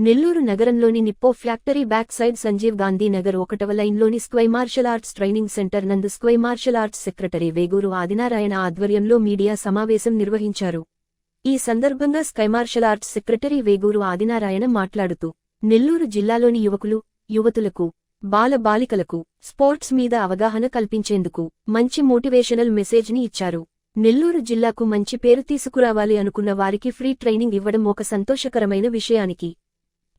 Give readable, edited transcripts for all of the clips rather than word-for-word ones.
నెల్లూరు నగరంలోని Nippo factory back side Sanjeev Gandhi Nagar 1వ లైన్లోని sky martial arts training centre నందు sky martial arts secretary Veguru Adinarayana ఆధ్వర్యంలో మీడియా సమావేశం నిర్వహించారు. ఈ సందర్భంగా sky martial arts secretary Veguru Adinarayana మాట్లాడుతూ నెల్లూరు జిల్లాలోని యువతులకు బాలబాలికలకు స్పోర్ట్స్ మీద అవగాహన కల్పించేందుకు మంచి మోటివేషనల్ మెసేజ్ ని ఇచ్చారు. నెల్లూరు జిల్లాకు మంచి పేరు తీసుకురావాలి అనుకున్న వారికి ఫ్రీ ట్రైనింగ్ ఇవ్వడం ఒక సంతోషకరమైన విషయానికి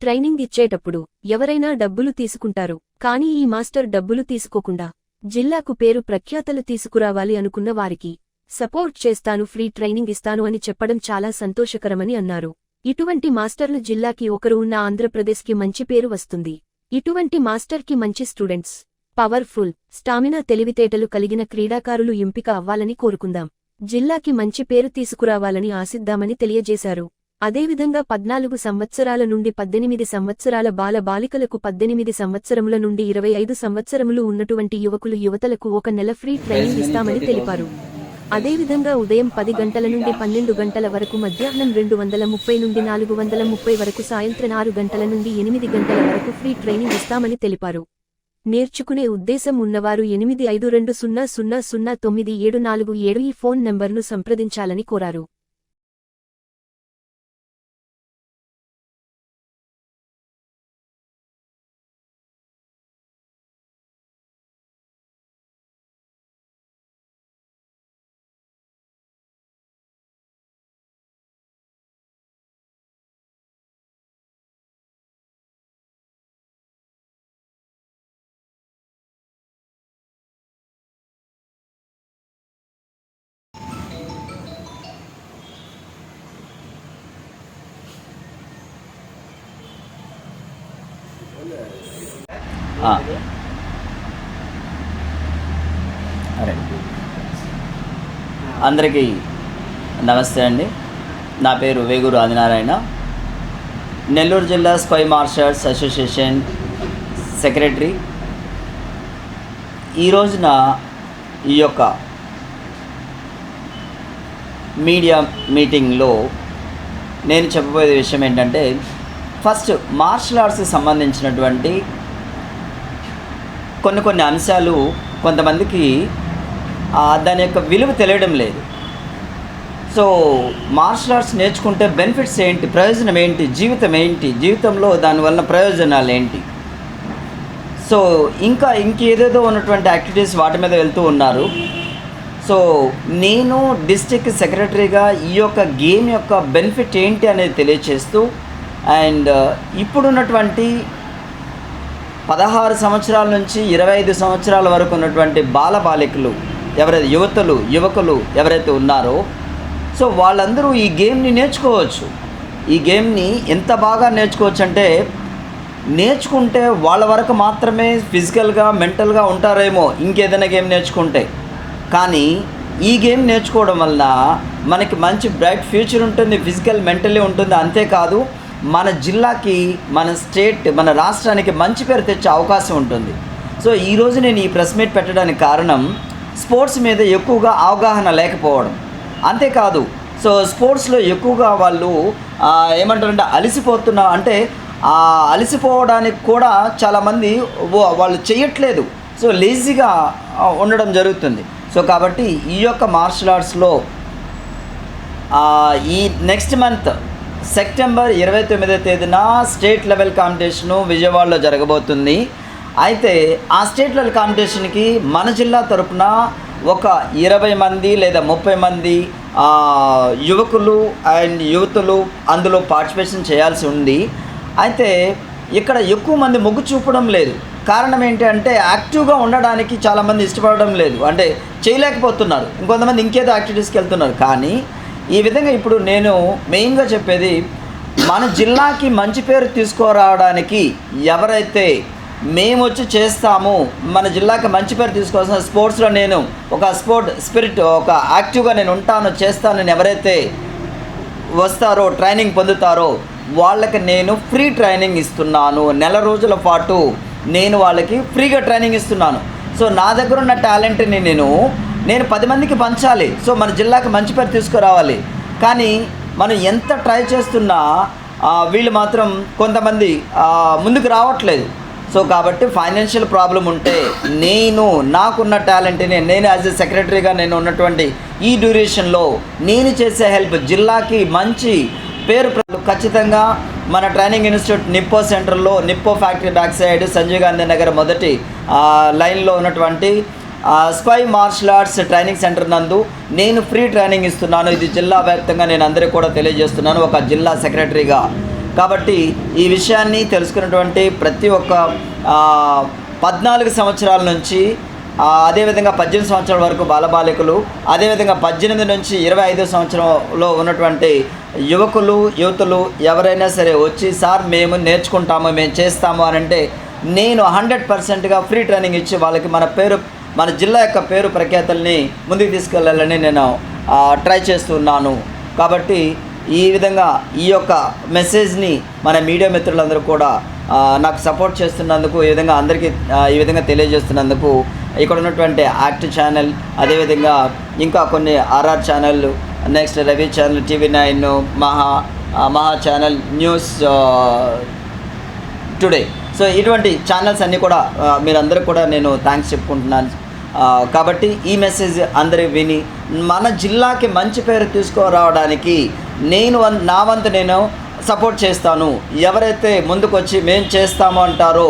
ట్రైనింగ్ ఇచ్చేటప్పుడు ఎవరైనా డబ్బులు తీసుకుంటారు, కానీ ఈ మాస్టర్ డబ్బులు తీసుకోకుండా జిల్లాకు పేరు ప్రఖ్యాతలు తీసుకురావాలి అనుకున్న వారికి సపోర్ట్ చేస్తాను, ఫ్రీ ట్రైనింగ్ ఇస్తాను అని చెప్పడం చాలా సంతోషకరమని అన్నారు. ఇటువంటి మాస్టర్లు జిల్లాకి ఒకరు ఉన్న ఆంధ్రప్రదేశ్కి మంచి పేరు వస్తుంది. ఇటువంటి మాస్టర్కి మంచి స్టూడెంట్స్, పవర్ఫుల్, స్టామినా, తెలివితేటలు కలిగిన క్రీడాకారులు ఎంపిక అవ్వాలని కోరుకుందాం. జిల్లాకి మంచి పేరు తీసుకురావాలని ఆశిద్దామని తెలియజేశారు. అదేవిధంగా 14 సంవత్సరాల నుండి 18 సంవత్సరాల బాలబాలికలకు, 18 సంవత్సరముల నుండి 25 సంవత్సరములు ఉన్నటువంటి యువతలకు 1 నెల ఫ్రీ ట్రైనింగ్ ఇస్తామని తెలిపారు. అదేవిధంగా ఉదయం 10 గంటల నుండి 12 గంటల వరకు, మధ్యాహ్నం 230 నుండి 430 వరకు, సాయంత్రం 6 గంటల నుండి 8 గంటల వరకు ఫ్రీ ట్రైనింగ్ ఇస్తామని తెలిపారు. నేర్చుకునే ఉద్దేశం ఉన్నవారు 8520000947 ఈ ఫోన్ నంబర్ను సంప్రదించాలని కోరారు. అందరికీ నమస్తే అండి. నా పేరు వేగూరు ఆదినారాయణ, నెల్లూరు జిల్లా Sqay martial arts association secretary. ఈ రోజున ఈ యొక్క మీడియా మీటింగ్లో నేను చెప్పబోయే విషయం ఏంటంటే, ఫస్ట్ మార్షల్ ఆర్ట్స్కి సంబంధించినటువంటి కొన్ని అంశాలు కొంతమందికి దాని యొక్క విలువ తెలియడం లేదు. సో మార్షల్ ఆర్ట్స్ నేర్చుకుంటే బెనిఫిట్స్ ఏంటి, ప్రయోజనం ఏంటి, జీవితం ఏంటి, జీవితంలో దానివల్ల ప్రయోజనాలు ఏంటి, సో ఇంకేదేదో ఉన్నటువంటి యాక్టివిటీస్ వాటి మీద వెళ్తూ ఉన్నారు. సో నేను డిస్ట్రిక్ట్ సెక్రటరీగా ఈ యొక్క గేమ్ యొక్క బెనిఫిట్ ఏంటి అనేది తెలియచేస్తూ, అండ్ ఇప్పుడున్నటువంటి 16 సంవత్సరాల నుంచి 25 సంవత్సరాల వరకు ఉన్నటువంటి బాలబాలికలు ఎవరైతే యువకులు ఎవరైతే ఉన్నారో, సో వాళ్ళందరూ ఈ గేమ్ని నేర్చుకోవచ్చు. ఈ గేమ్ని ఎంత బాగా నేర్చుకోవచ్చు అంటే, నేర్చుకుంటే వాళ్ళ వరకు మాత్రమే ఫిజికల్గా మెంటల్గా ఉంటారేమో ఇంకేదైనా గేమ్ నేర్చుకుంటే, కానీ ఈ గేమ్ నేర్చుకోవడం వల్ల మనకి మంచి బ్రైట్ ఫ్యూచర్ ఉంటుంది, ఫిజికల్ మెంటల్లీ ఉంటుంది. అంతేకాదు మన జిల్లాకి, మన స్టేట్, మన రాష్ట్రానికి మంచి పేరు తెచ్చే అవకాశం ఉంటుంది. సో ఈరోజు నేను ఈ ప్రెస్ మీట్ పెట్టడానికి కారణం, స్పోర్ట్స్ మీద ఎక్కువగా అవగాహన లేకపోవడం. అంతేకాదు సో స్పోర్ట్స్లో ఎక్కువగా వాళ్ళు ఏమంటారంటే అలసిపోవడానికి కూడా చాలామంది వాళ్ళు చేయట్లేదు. సో లేజీగా ఉండడం జరుగుతుంది. సో కాబట్టి ఈ యొక్క మార్షల్ ఆర్ట్స్లో ఈ నెక్స్ట్ మంత్ సెప్టెంబర్ 29వ తేదీన స్టేట్ లెవెల్ కాంపిటీషను విజయవాడలో జరగబోతుంది. అయితే ఆ స్టేట్ లెవెల్ కాంపిటీషన్కి మన జిల్లా తరపున ఒక 20 మంది లేదా 30 మంది యువతులు అందులో పార్టిసిపేషన్ చేయాల్సి ఉంది. అయితే ఇక్కడ ఎక్కువ మంది మొగ్గు చూపడం లేదు. కారణం ఏంటంటే, యాక్టివ్గా ఉండడానికి చాలామంది ఇష్టపడడం లేదు, అంటే చేయలేకపోతున్నారు. ఇంకొంతమంది ఇంకేదో యాక్టివిటీస్కి వెళ్తున్నారు. కానీ ఈ విధంగా ఇప్పుడు నేను మెయిన్గా చెప్పేది, మన జిల్లాకి మంచి పేరు తీసుకురావడానికి ఎవరైతే మేము వచ్చి చేస్తాము, మన జిల్లాకి మంచి పేరు తీసుకోవాల్సిన స్పోర్ట్స్లో నేను ఒక స్పిరిట్, ఒక యాక్టివ్గా నేను ఉంటాను, చేస్తానని ఎవరైతే వస్తారో, ట్రైనింగ్ పొందుతారో వాళ్ళకి నేను ఫ్రీ ట్రైనింగ్ ఇస్తున్నాను. నెల రోజుల పాటు నేను వాళ్ళకి ఫ్రీగా ట్రైనింగ్ ఇస్తున్నాను. సో నా దగ్గర ఉన్న టాలెంట్ని నేను 10 మందికి పంచాలి. సో మన జిల్లాకి మంచి పేరు తీసుకురావాలి. కానీ మనం ఎంత ట్రై చేస్తున్నా వీళ్ళు మాత్రం కొంతమంది ముందుకు రావట్లేదు. సో కాబట్టి ఫైనాన్షియల్ ప్రాబ్లం ఉంటే నాకున్న టాలెంట్ని నేను యాజ్ ఎ సెక్రటరీగా నేను ఉన్నటువంటి ఈ డ్యూరేషన్లో నేను చేసే హెల్ప్ జిల్లాకి మంచి పేరు ఖచ్చితంగా మన ట్రైనింగ్ ఇన్స్టిట్యూట్ నిప్పో సెంటర్లో Nippo factory back side Sanjeev Gandhi Nagar మొదటి లైన్లో ఉన్నటువంటి Sqay martial arts training centre నందు నేను ఫ్రీ ట్రైనింగ్ ఇస్తున్నాను. ఇది జిల్లా వ్యాప్తంగా నేను అందరికీ కూడా తెలియజేస్తున్నాను ఒక జిల్లా సెక్రటరీగా. కాబట్టి ఈ విషయాన్ని తెలుసుకున్నటువంటి ప్రతి ఒక్క 14 సంవత్సరాల నుంచి అదేవిధంగా 18 సంవత్సరాల వరకు బాలబాలికలు, అదేవిధంగా 18 నుంచి 25 సంవత్సరంలో ఉన్నటువంటి యువతులు ఎవరైనా సరే వచ్చి సార్ మేము నేర్చుకుంటాము, మేము చేస్తాము అని అంటే నేను 100%గా ఫ్రీ ట్రైనింగ్ ఇచ్చి వాళ్ళకి మన జిల్లా యొక్క పేరు ప్రఖ్యాతల్ని ముందుకు తీసుకెళ్ళాలని నేను ట్రై చేస్తున్నాను. కాబట్టి ఈ విధంగా ఈ యొక్క మెసేజ్ని మన మీడియా మిత్రులందరూ కూడా నాకు సపోర్ట్ చేస్తున్నందుకు, ఈ విధంగా అందరికీ ఈ విధంగా తెలియజేస్తున్నందుకు ఇక్కడ ఉన్నటువంటి యాక్ట్ ఛానల్, అదేవిధంగా ఇంకా కొన్ని RR channel, next Ravi channel, TV9, Maha channel, news today, so ఇటువంటి ఛానల్స్ అన్నీ కూడా మీరందరూ కూడా నేను థ్యాంక్స్ చెప్పుకుంటున్నాను. కాబట్టి ఈ మెసేజ్ అందరూ విని మన జిల్లాకి మంచి పేరు తీసుకురావడానికి నా వంతు నేను సపోర్ట్ చేస్తాను. ఎవరైతే ముందుకొచ్చి మేము చేస్తాము అంటారో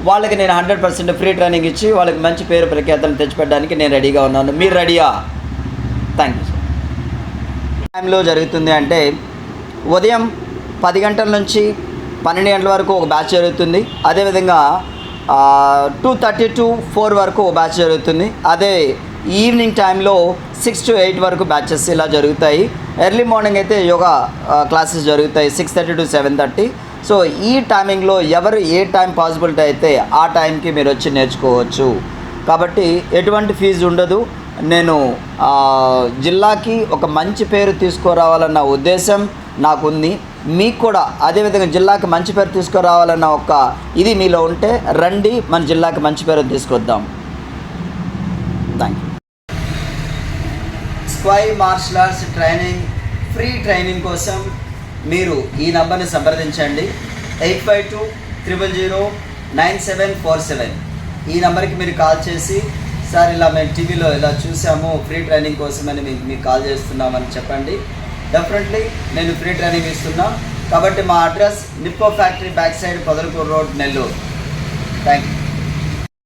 వాళ్ళకి నేను 100% ఫ్రీ ట్రైనింగ్ ఇచ్చి వాళ్ళకి మంచి పేరు ప్రఖ్యాతలు తెచ్చిపెట్టడానికి నేను రెడీగా ఉన్నాను. మీరు రెడీయా? Thank you. టైంలో జరుగుతుంది అంటే ఉదయం 10 గంటల నుంచి 12 గంటల వరకు ఒక బ్యాచ్ జరుగుతుంది. అదేవిధంగా 2:30 to 4 వరకు ఒక బ్యాచ్ జరుగుతుంది. అదే ఈవినింగ్ టైంలో 6 to 8 వరకు బ్యాచెస్ ఇలా జరుగుతాయి. ఎర్లీ మార్నింగ్ అయితే యోగా క్లాసెస్ జరుగుతాయి 6:30 to 7:30. సో ఈ టైమింగ్లో ఎవరు ఏ టైం పాసిబిలిటీ అయితే ఆ టైంకి మీరు వచ్చి నేర్చుకోవచ్చు. కాబట్టి ఎటువంటి ఫీజు ఉండదు. నేను జిల్లాకి ఒక మంచి పేరు తీసుకురావాలన్న ఉద్దేశం నాకుంది. మీకు కూడా అదేవిధంగా జిల్లాకి మంచి పేరు తీసుకురావాలన్న ఇది మీలో ఉంటే రండి, మన జిల్లాకి మంచి పేరు తీసుకొద్దాం. Thank you. Sky martial arts training free training కోసం మీరు ఈ నంబర్ని సంప్రదించండి. 8520094747. ఈ నెంబర్కి మీరు కాల్ చేసి సార్ ఇలా మేము టీవీలో ఇలా చూసాము ఫ్రీ ట్రైనింగ్ కోసమని మీకు కాల్ చేస్తున్నామని చెప్పండి. డెఫినెట్లీ నేను ఫ్రీ ట్రైనింగ్ ఇస్తున్నా. కాబట్టి మా address Nippo factory back side Podalakuru road, Nellore. Thank you.